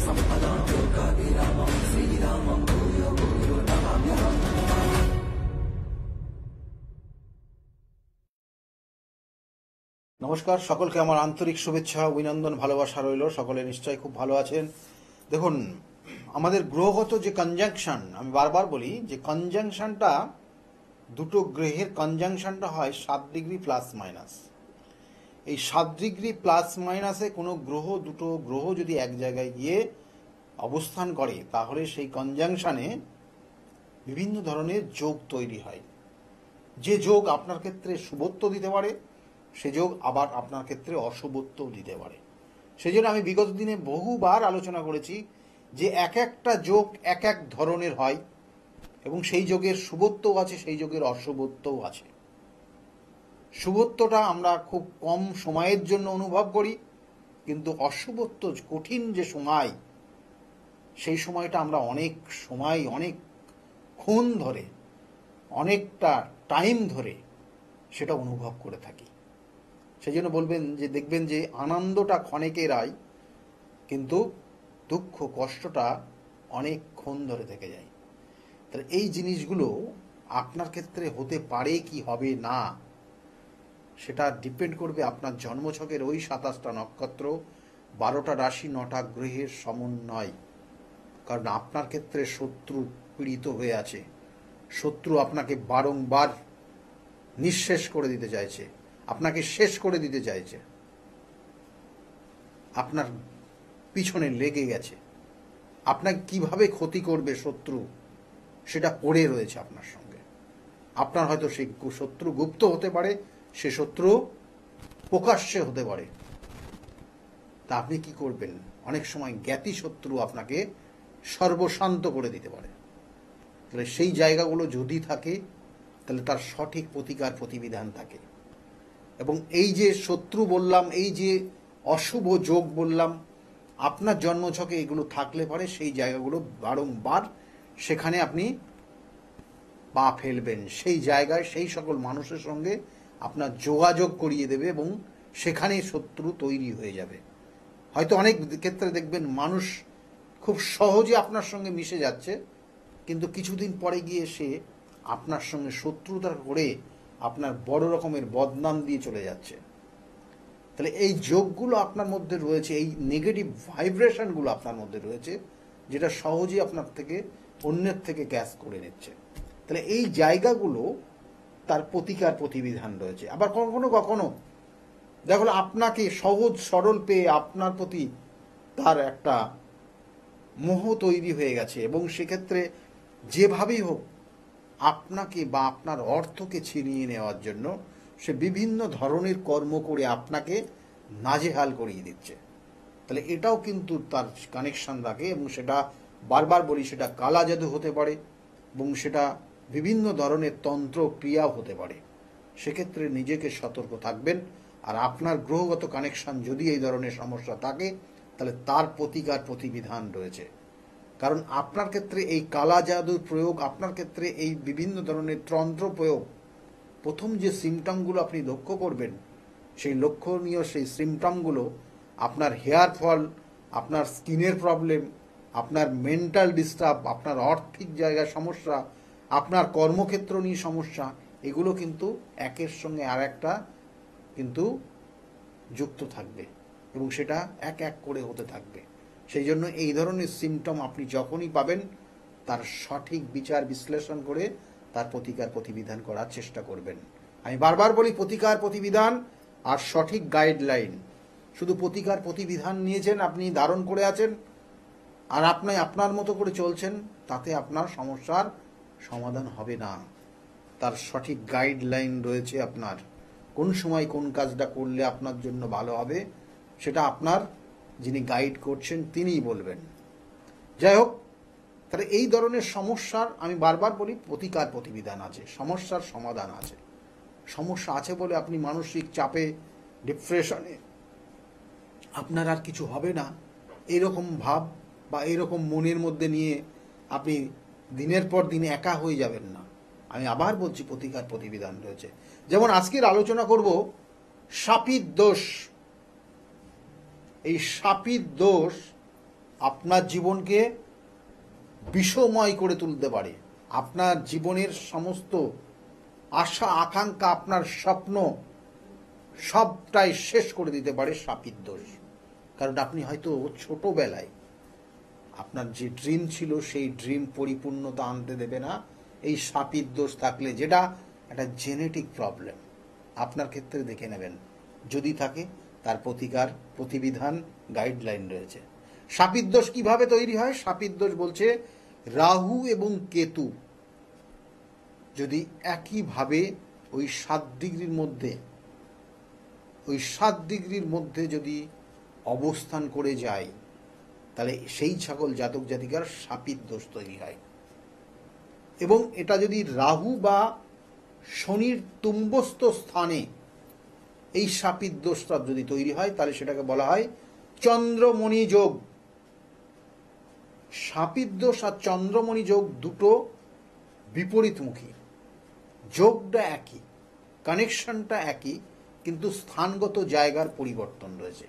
নমস্কার, সকলকে আমার আন্তরিক শুভেচ্ছা, অভিনন্দন, ভালোবাসা রইল। সকলে নিশ্চয়ই খুব ভালো আছেন। দেখুন, আমাদের গ্রহগত যে কনজাংশন, আমি বারবার বলি যে কনজাংশনটা, দুটো গ্রহের কনজাংশনটা হয় 7 ডিগ্রি প্লাস মাইনাস। এই 7 ডিগ্রি প্লাস মাইনাসে কোনো দুটো গ্রহ যদি এক জায়গায় গিয়ে অবস্থান করে, তাহলে সেই কনজাংশনে বিভিন্ন ধরনের যোগ তৈরি হয়। যে যোগ আপনার ক্ষেত্রে শুভত্ব দিতে পারে, সে যোগ আবার আপনার ক্ষেত্রে অশুভত্বও দিতে পারে। সেই জন্য আমি বিগত দিনে বহুবার আলোচনা করেছি যে এক একটা যোগ এক এক ধরনের হয়, এবং সেই যোগের শুভত্বও আছে, সেই যোগের অশুভত্বও আছে। শুভত্বটা আমরা খুব কম সময়ের জন্য অনুভব করি, কিন্তু অশুভত্ব, কঠিন যে সময়, সেই সময়টা আমরা অনেক সময়, অনেকক্ষণ ধরে, অনেকটা টাইম ধরে সেটা অনুভব করে থাকি। সেই জন্য দেখবেন যে আনন্দটা ক্ষণিকের হয়, কিন্তু দুঃখ, কষ্টটা অনেকক্ষণ ধরে থেকে যায়। তাহলে এই জিনিসগুলো আপনার ক্ষেত্রে হতে পারে কি হবে না, সেটা ডিপেন্ড করবে আপনার জন্মছকের ওই 27টা নক্ষত্র, 12টা রাশি, 9টা গ্রহের সমন্বয়। কারণ আপনার ক্ষেত্রে শত্রু পীড়িত হয়ে আছে। শত্রু আপনাকে বারংবার নিঃশেষ করে দিতে চাইছে, আপনাকে শেষ করে দিতে চাইছে, আপনার পিছনে লেগে গেছে। আপনাকে কিভাবে ক্ষতি করবে শত্রু, সেটা পড়ে রয়েছে আপনার সঙ্গে। আপনার হয়তো সেই শত্রু গুপ্ত হতে পারে, সে শত্রু প্রকাশ্যে হতে পারে। তা আপনি কি করবেন? অনেক সময় জ্ঞাতি শত্রু আপনাকে সর্বশান্ত করে দিতে পারে। তাহলে সেই জায়গাগুলো যদি থাকে, তাহলে তার সঠিক প্রতিকার প্রতিবিধান থাকে। এবং এই যে শত্রু বললাম, এই যে অশুভ যোগ বললাম, আপনার জন্মছকে এগুলো থাকলে পারে সেই জায়গাগুলো বারংবার সেখানে আপনি পা ফেলবেন। সেই জায়গায় সেই সকল মানুষের সঙ্গে আপনার যোগাযোগ করিয়ে দেবে, এবং সেখানে শত্রু তৈরি হয়ে যাবে। হয়তো অনেক ক্ষেত্রে দেখবেন মানুষ খুব সহজে আপনার সঙ্গে মিশে যাচ্ছে, কিন্তু কিছুদিন পরে গিয়ে সে আপনার সঙ্গে শত্রুতা করে আপনার বড় রকমের বদনাম দিয়ে চলে যাচ্ছে। তাহলে এই যোগগুলো আপনার মধ্যে রয়েছে, এই নেগেটিভ ভাইব্রেশনগুলো আপনার মধ্যে রয়েছে, যেটা সহজেই আপনার থেকে, অন্যের থেকে গ্যাস করে নিচ্ছে। তাহলে এই জায়গাগুলো তার প্রতিকার প্রতিবিধান রয়েছে। আবার কখনো কখনো দেখো, আপনাকে সহজ সরল পেয়ে আপনার প্রতি তার একটা মোহ তৈরি হয়ে গেছে, এবং সেক্ষেত্রে যেভাবেই হোক আপনাকে বা আপনার অর্থকে ছিনিয়ে নেওয়ার জন্য সে বিভিন্ন ধরনের কর্ম করে আপনাকে নাজেহাল করিয়ে দিচ্ছে। তাহলে এটাও কিন্তু তার কানেকশন রাখে, এবং সেটা বারবার বলি, সেটা কালা জাদু হতে পারে, এবং সেটা বিভিন্ন ধরনের তন্ত্র ক্রিয়াও হতে পারে। সেক্ষেত্রে নিজেকে সতর্ক থাকবেন। আর আপনার গ্রহগত কানেকশন যদি এই ধরনের সমস্যা থাকে, তাহলে তার প্রতিকার প্রতিবিধান রয়েছে। কারণ আপনার ক্ষেত্রে এই কালা জাদুর প্রয়োগ, আপনার ক্ষেত্রে এই বিভিন্ন ধরনের তন্ত্র প্রয়োগ, প্রথম যে সিমটমগুলো আপনি লক্ষ্য করবেন, সেই লক্ষণীয় সেই সিমটমগুলো আপনার হেয়ার ফল, আপনার স্কিনের প্রবলেম, আপনার মেন্টাল ডিস্টার্ব, আপনার আর্থিক জায়গায় সমস্যা, আপনার কর্মক্ষেত্র নিয়ে সমস্যা, এগুলো কিন্তু একের সঙ্গে আর একটা কিন্তু যুক্ত থাকবে, এবং সেটা এক এক করে হতে থাকবে। সেই জন্য এই ধরনের সিমটম আপনি যখনই পাবেন, তার সঠিক বিচার বিশ্লেষণ করে তার প্রতিকার প্রতিবিধান করার চেষ্টা করবেন। আমি বারবার বলি, প্রতিকার প্রতিবিধান আর সঠিক গাইডলাইন। শুধু প্রতিকার প্রতিবিধান নিয়েছেন, আপনি ধারণ করে আছেন, আর আপনি আপনার মতো করে চলছেন, তাতে আপনার সমস্যার সমাধান হবে না। তার সঠিক গাইডলাইন রয়েছে। আপনার কোন সময় কোন কাজটা করলে আপনার জন্য ভালো হবে, সেটা আপনার যিনি গাইড করছেন তিনিই বলবেন। যাই হোক, তাহলে এই ধরনের সমস্যার আমি বারবার বলি প্রতিকার প্রতিবিধান আছে, সমস্যার সমাধান আছে। সমস্যা আছে বলে আপনি মানসিক চাপে, ডিপ্রেশনে আপনার আর কিছু হবে না, এরকম ভাব বা এরকম মনের মধ্যে নিয়ে আপনি দিনের পর দিন একা হয়ে যাবেন না। আমি আবার বলছি, প্রতিকার প্রতিবিধান রয়েছে। যেমন আজকের আলোচনা করব শাপিত দোষ। এই শাপিত দোষ আপনার জীবনকে বিষময় করে তুলতে পারে। আপনার জীবনের সমস্ত আশা আকাঙ্ক্ষা, আপনার স্বপ্ন সবটাই শেষ করে দিতে পারে শাপিত দোষ। কারণ আপনি হয়তো ছোটবেলায় আপনার যে ড্রিম ছিল সেই ড্রিম পরিপূর্ণতা আনতে দেবে না এই শাপিত দোষ থাকলে, যেটা একটা জেনেটিক প্রবলেম। আপনার ক্ষেত্রে দেখে নেবেন, যদি থাকে তার প্রতিকার, প্রতিবিধান, গাইডলাইন রয়েছে। শাপিত দোষ কিভাবে তৈরি হয়? শাপিত দোষ বলছে রাহু এবং কেতু যদি একইভাবে ওই 7 ডিগ্রির মধ্যে যদি অবস্থান করে যায়, তাহলে সেই সকল জাতক জাতিকার শাপিত দোষ তৈরি হয়। এবং এটা যদি রাহু বা শনির তুম্বস্থ স্থানে এই শাপিত দোষটা যদি তৈরি হয়, তাহলে সেটাকে বলা হয় চন্দ্রমণি যোগ। শাপিত দোষ আর চন্দ্রমণি যোগ দুটো বিপরীতমুখী। যোগটা একই, কানেকশনটা একই, কিন্তু স্থানগত জায়গার পরিবর্তন রয়েছে।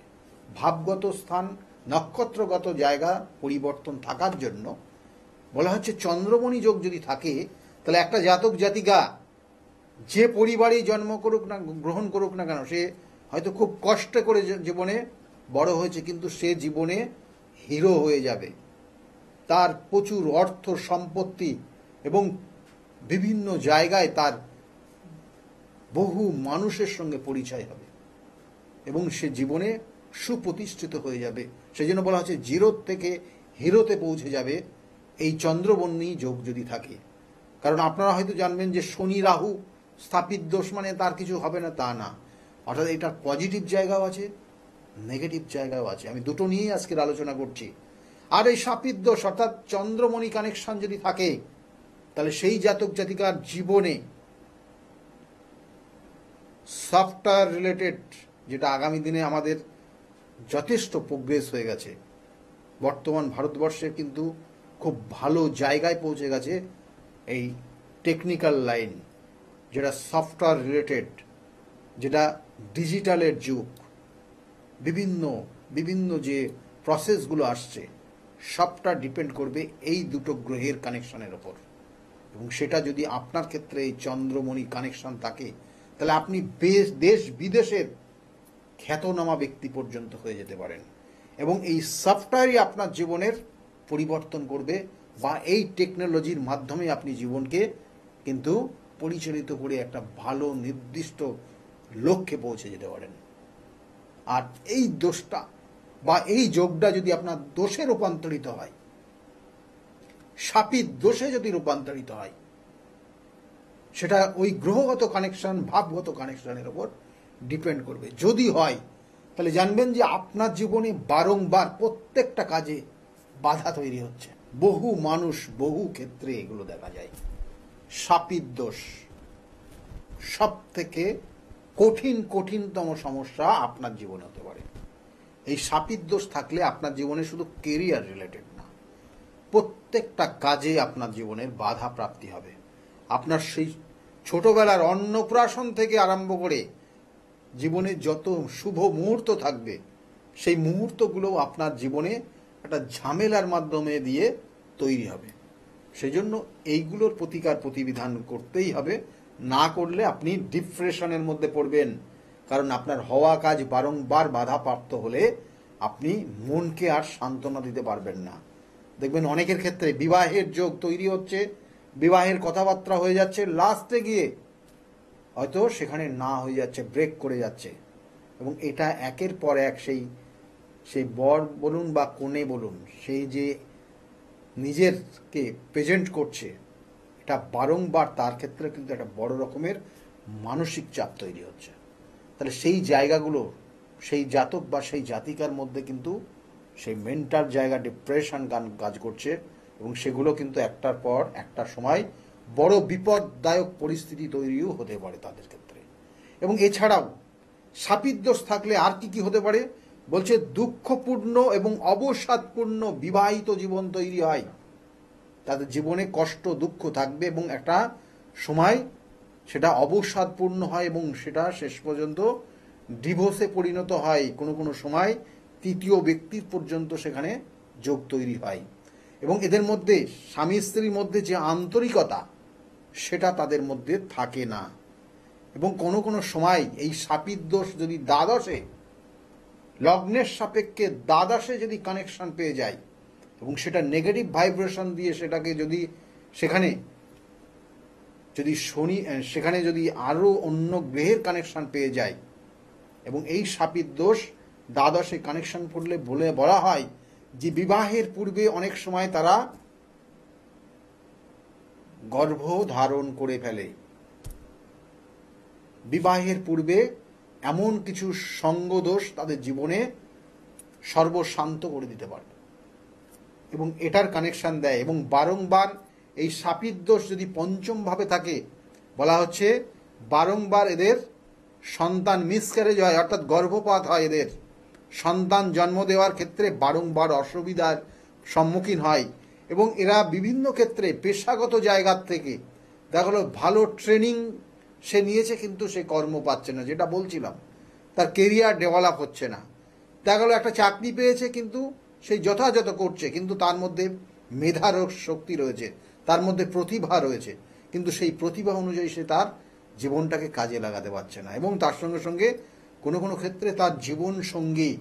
ভাবগত স্থান, নক্ষত্রগত জায়গা পরিবর্তন থাকার জন্য বলা হচ্ছে চন্দ্রমণি যোগ যদি থাকে, তাহলে একটা জাতক জাতিকা যে পরিবারে জন্ম করুক না, গ্রহণ করুক না কেন, সে হয়তো খুব কষ্ট করে জীবনে বড় হয়েছে, কিন্তু সে জীবনে হিরো হয়ে যাবে। তার প্রচুর অর্থ সম্পত্তি এবং বিভিন্ন জায়গায় তার বহু মানুষের সঙ্গে পরিচয় হবে এবং সে জীবনে সুপ্রতিষ্ঠিত হয়ে যাবে। সেই জন্য বলা হচ্ছে জিরোর থেকে হিরোতে পৌঁছে যাবে এই চন্দ্রবন্যী যোগ যদি থাকে। কারণ আপনারা হয়তো জানবেন যে শনি রাহু স্থাপিত দোষ মানে তার কিছু হবে না, তা না। অর্থাৎ এটার পজিটিভ জায়গাও আছে, নেগেটিভ জায়গাও আছে। আমি দুটো নিয়েই আজকের আলোচনা করছি। আর এই শাপিত দোষ অর্থাৎ চন্দ্রমণি কানেকশন যদি থাকে, তাহলে সেই জাতক জাতিকার জীবনে সফটওয়্যার রিলেটেড, যেটা আগামী দিনে আমাদের যথেষ্ট প্রোগ্রেস হয়ে গেছে, বর্তমান ভারতবর্ষে কিন্তু খুব ভালো জায়গায় পৌঁছে গেছে এই টেকনিক্যাল লাইন, যেটা সফটওয়্যার রিলেটেড, যেটা ডিজিটালের যুগ। বিভিন্ন বিভিন্ন যে প্রসেসগুলো আসছে সবটা ডিপেন্ড করবে এই দুটো গ্রহের কানেকশনের ওপর। এবং সেটা যদি আপনার ক্ষেত্রে এই চন্দ্রমণি কানেকশন থাকে, তাহলে আপনি দেশ বিদেশের খ্যাতনামা ব্যক্তি পর্যন্ত হয়ে যেতে পারেন। এবং এই সফটওয়্যারই আপনার জীবনের পরিবর্তন করবে, বা এই টেকনোলজির মাধ্যমে আপনি জীবনকে কিন্তু পরিচালিত করে একটা ভালো নির্দিষ্ট লক্ষ্যে পৌঁছে যেতে পারেন। আর এই দোষটা বা এই যোগটা যদি আপনার দোষে রূপান্তরিত হয়, শাপিত দোষে যদি রূপান্তরিত হয়, সেটা ওই গ্রহগত কানেকশন, ভাবগত কানেকশনের ওপর ডিপেন্ড করবে। যদি হয়, তাহলে জানবেন যে আপনার জীবনে বারংবার প্রত্যেকটা কাজে বাধা তৈরি হচ্ছে। বহু মানুষ, বহু ক্ষেত্রে এগুলো দেখা যায়। শাপিত দোষ সব থেকে কঠিনতম সমস্যা আপনার জীবনে হতে পারে। এই শাপিত দোষ থাকলে আপনার জীবনে শুধু কেরিয়ার রিলেটেড না, প্রত্যেকটা কাজে আপনার জীবনের বাধা প্রাপ্তি হবে। আপনার সেই ছোটবেলার অন্নপ্রাশন থেকে আরম্ভ করে জীবনে যত শুভ মুহূর্ত থাকবে, সেই মুহূর্তগুলো আপনার জীবনে একটা ঝামেলার মাধ্যমে দিয়ে তৈরি হবে। সেই জন্য এইগুলোর প্রতিকার, প্রতিবিধান করতেই হবে। না করলে আপনি ডিপ্রেশনের মধ্যে পড়বেন। কারণ আপনার হওয়া কাজ বারংবার বাধাপ্রাপ্ত হলে আপনি মনকে আর সান্ত্বনা দিতে পারবেন না। দেখবেন অনেকের ক্ষেত্রে বিবাহের যোগ তৈরি হচ্ছে, বিবাহের কথাবার্তা হয়ে যাচ্ছে, লাস্টে গিয়ে হয়তো সেখানে না হয়ে যাচ্ছে, ব্রেক করে যাচ্ছে। এবং এটা একের পর এক সেই বর বলুন বা কনে বলুন, সেই যে নিজেরকে প্রেজেন্ট করছে, এটা বারংবার তার ক্ষেত্রে কিন্তু একটা বড় রকমের মানসিক চাপ তৈরি হচ্ছে। তাহলে সেই জায়গাগুলো সেই জাতক বা সেই জাতিকার মধ্যে কিন্তু সেই মেন্টাল জায়গা, ডিপ্রেশন কাজ করছে, এবং সেগুলো কিন্তু একটার পর একটা সময় বড় বিপদদায়ক পরিস্থিতি তৈরিও হতে পারে তাদের ক্ষেত্রে। এবং এছাড়াও শাপিত দোষ থাকলে আর কি হতে পারে বলছে, দুঃখপূর্ণ এবং অবসাদপূর্ণ বিবাহিত জীবন তৈরি হয়। তাদের জীবনে কষ্ট, দুঃখ থাকবে এবং একটা সময় সেটা অবসাদপূর্ণ হয় এবং সেটা শেষ পর্যন্ত ডিভোর্সে পরিণত হয়। কোনো সময় তৃতীয় ব্যক্তির পর্যন্ত সেখানে যোগ তৈরি হয় এবং এদের মধ্যে স্বামী স্ত্রীর মধ্যে যে আন্তরিকতা সেটা তাদের মধ্যে থাকে না। এবং কোনো কোনো সময় এই শাপিত দোষ যদি দ্বাদশে, লগ্নের সাপেক্ষে দ্বাদশে যদি কানেকশন পেয়ে যায় এবং সেটা নেগেটিভ ভাইব্রেশন দিয়ে সেটাকে যদি সেখানে যদি আরও অন্য গ্রহের কানেকশন পেয়ে যায় এবং এই শাপিত দোষ দ্বাদশে কানেকশন পড়লে বলা হয় যে বিবাহের পূর্বে অনেক সময় তারা গর্ভ ধারণ করে ফেলে। বিবাহের পূর্বে এমন কিছু সঙ্গদোষ তাদের জীবনে সর্বশান্ত করে দিতে পারে এবং এটার কানেকশন দেয়। এবং বারংবার এই শাপিত দোষ যদি পঞ্চম ভাবে থাকে, বলা হচ্ছে বারংবার এদের সন্তান মিসক্যারেজ হয়, অর্থাৎ গর্ভপাত হয়, এদের সন্তান জন্ম দেওয়ার ক্ষেত্রে বারংবার অসুবিধার সম্মুখীন হয় এবং এরা বিভিন্ন ক্ষেত্রে পেশাগত জায়গার থেকে দেখা গেলো ভালো ট্রেনিং সে নিয়েছে কিন্তু সে কর্ম পাচ্ছে না, যেটা বলছিলাম, তার কেরিয়ার ডেভেলপ হচ্ছে না। দেখা গেলো একটা চাকরি পেয়েছে কিন্তু সেই যথাযথ করছে, কিন্তু তার মধ্যে মেধার শক্তি রয়েছে, তার মধ্যে প্রতিভা রয়েছে, কিন্তু সেই প্রতিভা অনুযায়ী সে তার জীবনটাকে কাজে লাগাতে পারছে না। এবং তার সঙ্গে সঙ্গে কোনো কোনো ক্ষেত্রে তার জীবন সঙ্গী,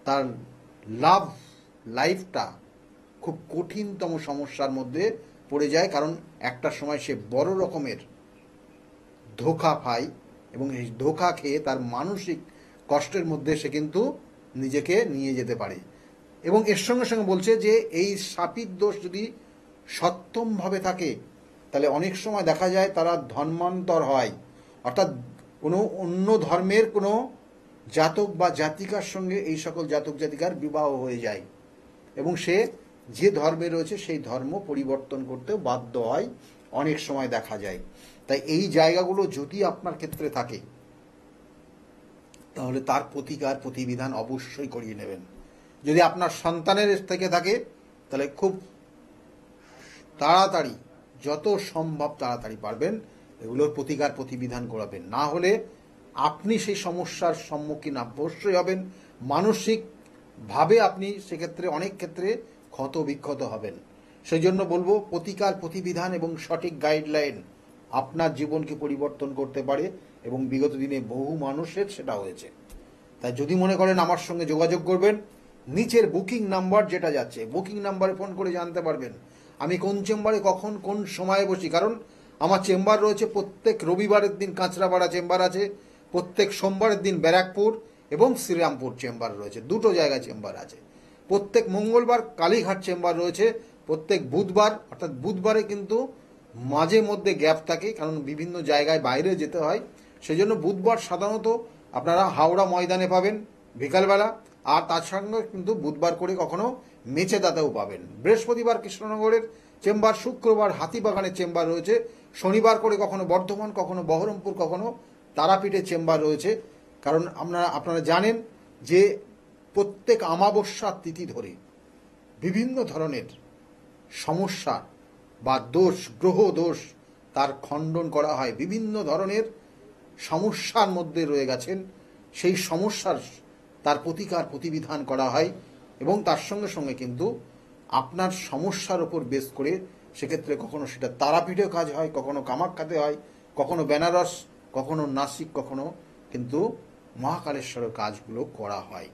তার লাইফটা খুব কঠিনতম সমস্যার মধ্যে পড়ে যায়, কারণ একটা সময় সে বড় রকমের ধোঁকা পায় এবং এই ধোঁকা খেয়ে তার মানসিক কষ্টের মধ্যে সে কিন্তু নিজেকে নিয়ে যেতে পারে। এবং এর সঙ্গে সঙ্গে বলছে যে এই শাপিত দোষ যদি সপ্তমভাবে থাকে তাহলে অনেক সময় দেখা যায় তারা ধর্মান্তর হয়, অর্থাৎ কোনো অন্য ধর্মের কোনো জাতক বা জাতিকার সঙ্গে এই সকল জাতক জাতিকার বিবাহ হয়ে যায় এবং সে যে ধর্মে রয়েছে সেই ধর্ম পরিবর্তন করতেও বাধ্য হয়, অনেক সময় দেখা যায়। তাই এই জায়গাগুলো যদি আপনার ক্ষেত্রে থাকে তাহলে তার প্রতিকার প্রতিবিধান অবশ্যই করিয়ে নেবেন। যদি আপনার সন্তানের থেকে থাকে তাহলে খুব তাড়াতাড়ি, যত সম্ভব তাড়াতাড়ি পারবেন এগুলোর প্রতিকার প্রতিবিধান করাবেন, না হলে আপনি সেই সমস্যার সম্মুখীন অবশ্যই হবেন। মানসিকভাবে আপনি সেক্ষেত্রে অনেক ক্ষেত্রে ক্ষত বিক্ষত হবেন। সেই জন্য বলবো প্রতিকার প্রতিবিধান এবং সঠিক গাইডলাইন আপনার জীবনকে পরিবর্তন করতে পারে এবং বিগত দিনে বহু মানুষের সেটা হয়েছে। তাই যদি মনে করেন আমার সঙ্গে যোগাযোগ করবেন, নিচের বুকিং নাম্বার যেটা যাচ্ছে, বুকিং নাম্বারে ফোন করে জানতে পারবেন আমি কোন চেম্বারে কখন কোন সময়ে বসি। কারণ আমার চেম্বার রয়েছে প্রত্যেক রবিবারের দিন কাঁচরাপাড়া চেম্বার আছে, প্রত্যেক সোমবারের দিন ব্যারাকপুর এবং শ্রীরামপুর চেম্বার রয়েছে, দুটো জায়গায় চেম্বার আছে। প্রত্যেক মঙ্গলবার কালীঘাট চেম্বার রয়েছে, প্রত্যেক বুধবার, অর্থাৎ বুধবারে কিন্তু মাঝে মধ্যে গ্যাপ থাকে কারণ বিভিন্ন জায়গায় বাইরে যেতে হয়, সেই জন্য বুধবার সাধারণত আপনারা হাওড়া ময়দানে পাবেন বিকালবেলা, আর তার সঙ্গে কিন্তু বুধবার করে কখনো মেচেদাতেও পাবেন। বৃহস্পতিবার কৃষ্ণনগরের চেম্বার, শুক্রবার হাতিবাগানের চেম্বার রয়েছে, শনিবার করে কখনো বর্ধমান, কখনো বহরমপুর, কখনো তারাপীঠের চেম্বার রয়েছে। কারণ আপনারা জানেন যে প্রত্যেক অমাবস্যার তিথি ধরে বিভিন্ন ধরনের সমস্যা বা দোষ, গ্রহ দোষ তার খণ্ডন করা হয়। বিভিন্ন ধরনের সমস্যার মধ্যে রয়ে গেছেন, সেই সমস্যার তার প্রতিকার প্রতিবিধান করা হয় এবং তার সঙ্গে সঙ্গে কিন্তু আপনার সমস্যার ওপর বেস করে সেক্ষেত্রে কখনো সেটা তারাপীঠেও কাজ হয়, কখনো কামাখ্যাতে হয়, কখনো বেনারস, কখনো নাসিক, কখনো কিন্তু মহাকালেশ্বরের কাজগুলো করা হয়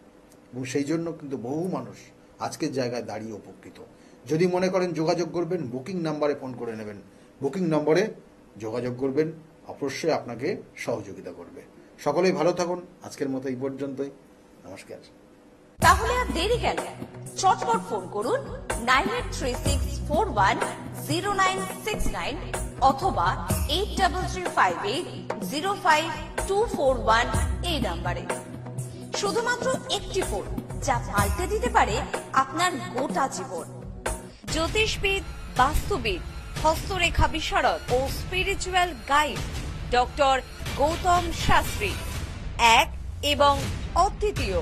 এবং সেই জন্য কিন্তু বহু মানুষ আজকের জায়গায় দাঁড়িয়ে উপকৃত। যদি মনে করেন যোগাযোগ করবেন, বুকিং নাম্বারে ফোন করে নেবেন, বুকিং নম্বরে যোগাযোগ করবেন, অবশ্যই আপনাকে সহযোগিতা করবে। সকলেই ভালো থাকুন, আজকের মতো এই পর্যন্তই, নমস্কার। তাহলে আর দেরি কেন, চটপট ফোন করুন 9836410969 অথবা 8335805241 এই নাম্বারে। শুধুমাত্র একটি ফোন যা পাল্টে দিতে পারে আপনার গোটা জীবন। জ্যোতিষবিদ, বাস্তুবিদ, হস্তরেখা বিশারদ ও spiritual guide doctor Gautam Shastri, এক এবং অদ্বিতীয়।